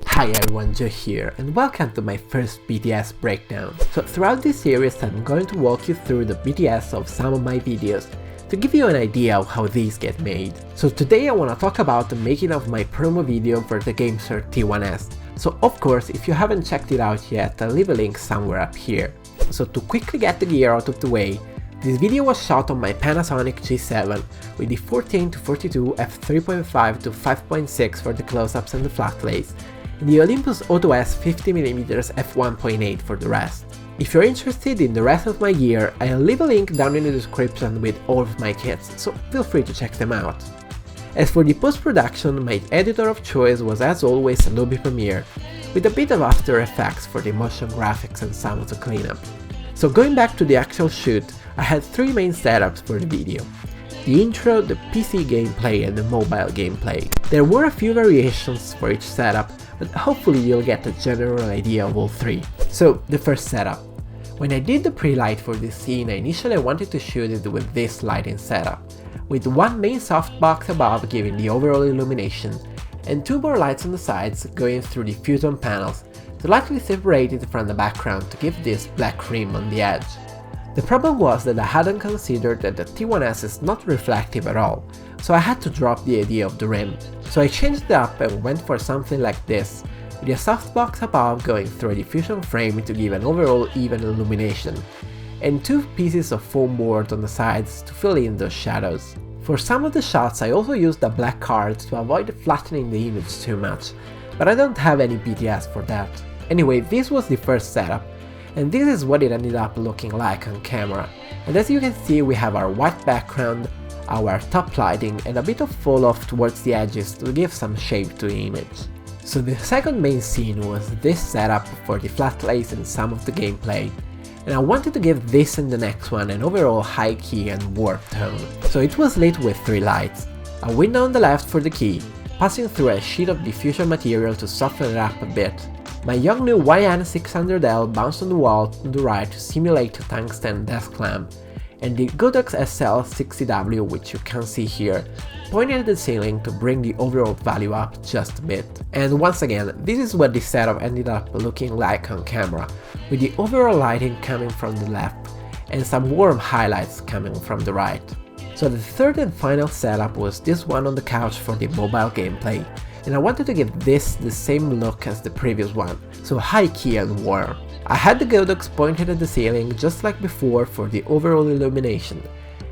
Hi everyone, Joe here, and welcome to my first BTS breakdown. So throughout this series I'm going to walk you through the BTS of some of my videos to give you an idea of how these get made. So today I want to talk about the making of my promo video for the GameSir T1S. So of course, if you haven't checked it out yet, I'll leave a link somewhere up here. So to quickly get the gear out of the way, this video was shot on my Panasonic G7 with the 14-42 f3.5 to 5.6 for the close-ups and the flat lays, and the Olympus Auto-S 50mm f1.8 for the rest. If you're interested in the rest of my gear, I'll leave a link down in the description with all of my kits, so feel free to check them out. As for the post-production, my editor of choice was as always Adobe Premiere, with a bit of After Effects for the motion graphics and some of the cleanup. So going back to the actual shoot, I had three main setups for the video: the intro, the PC gameplay and the mobile gameplay. There were a few variations for each setup, but hopefully you'll get a general idea of all three. So the first setup. When I did the pre-light for this scene, I initially wanted to shoot it with this lighting setup, with one main softbox above giving the overall illumination, and two more lights on the sides going through the futon panels, slightly separated from the background to give this black rim on the edge. The problem was that I hadn't considered that the T1S is not reflective at all, so I had to drop the idea of the rim. So I changed it up and went for something like this, with a softbox above going through a diffusion frame to give an overall even illumination, and two pieces of foam board on the sides to fill in those shadows. For some of the shots I also used a black card to avoid flattening the image too much, but I don't have any BTS for that. Anyway, this was the first setup, and this is what it ended up looking like on camera. And as you can see, we have our white background, our top lighting and a bit of fall off towards the edges to give some shape to the image. So the second main scene was this setup for the flat lays and some of the gameplay, and I wanted to give this and the next one an overall high key and warm tone. So it was lit with three lights: a window on the left for the key, passing through a sheet of diffusion material to soften it up a bit, my Yongnuo YN600L bounced on the wall to the right to simulate a tungsten desk lamp, and the Godox SL60W, which you can see here, pointed at the ceiling to bring the overall value up just a bit. And once again, this is what the setup ended up looking like on camera, with the overall lighting coming from the left, and some warm highlights coming from the right. So the third and final setup was this one on the couch for the mobile gameplay, and I wanted to give this the same look as the previous one, so high key and warm. I had the Godox pointed at the ceiling just like before for the overall illumination,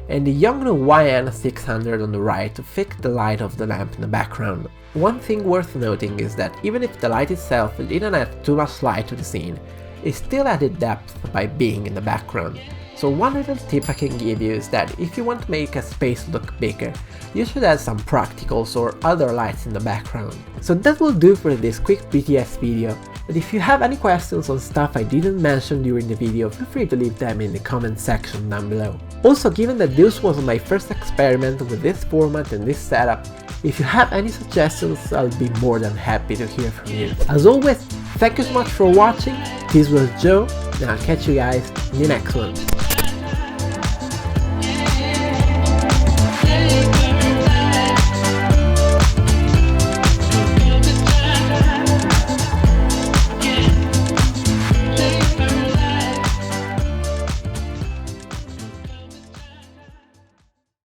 and the Yongnuo YN600 on the right to fix the light of the lamp in the background. One thing worth noting is that even if the light itself didn't add too much light to the scene, it still added depth by being in the background. So one little tip I can give you is that if you want to make a space look bigger, you should add some practicals or other lights in the background. So that will do for this quick BTS video, but if you have any questions on stuff I didn't mention during the video, feel free to leave them in the comment section down below. Also, given that this was my first experiment with this format and this setup, if you have any suggestions, I'll be more than happy to hear from you. As always, thank you so much for watching, this was Joe, and I'll catch you guys in the next one.